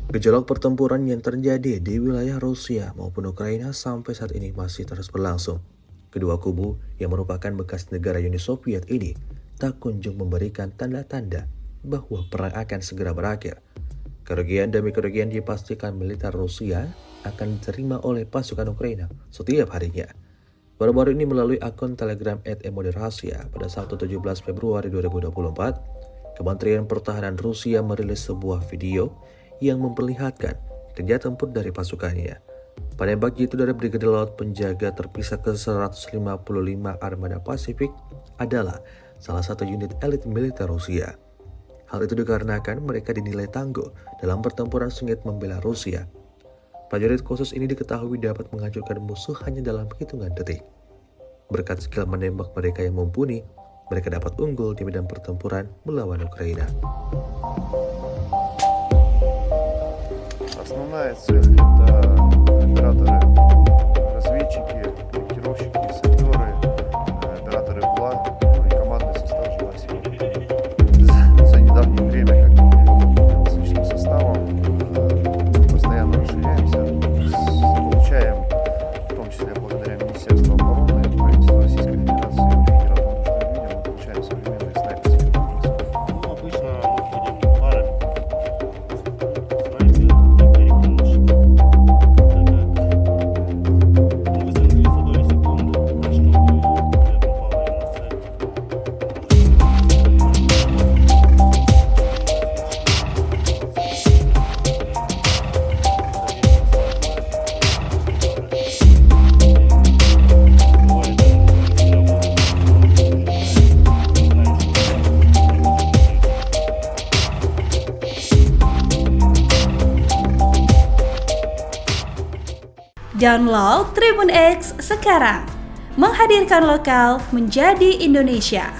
Gejolak pertempuran yang terjadi di wilayah Rusia maupun Ukraina sampai saat ini masih terus berlangsung. Kedua kubu yang merupakan bekas negara Uni Soviet ini tak kunjung memberikan tanda-tanda bahwa perang akan segera berakhir. Kerugian demi kerugian dipastikan militer Rusia akan diterima oleh pasukan Ukraina setiap harinya. Baru-baru ini melalui akun Telegram @emoderasia pada Sabtu 17 Februari 2024, Kementerian Pertahanan Rusia merilis sebuah video yang memperlihatkan kerja tempur dari pasukannya. Penembak jitu dari Brigade Laut Penjaga Terpisah ke-155 Armada Pasifik adalah salah satu unit elit militer Rusia. Hal itu dikarenakan mereka dinilai tangguh dalam pertempuran sengit membela Rusia. Prajurit khusus ini diketahui dapat menghancurkan musuh hanya dalam hitungan detik. Berkat skill menembak mereka yang mumpuni, mereka dapat unggul di medan pertempuran melawan Ukraina. Основная цель – это операторы, разведчики, корректировщики, саперы, операторы БЛА, ну и командный состав жилсил. За недавнее время, как с личным составом, постоянно расширяемся, получаем, в том числе благодаря Министерству обороны, правительству Российской Федерации и очень неравнодушным людям, мы получаем современные снайперские комплексы. Ну, обычно мы ходим парами. Снайпер. Download Tribun X sekarang, menghadirkan lokal menjadi Indonesia.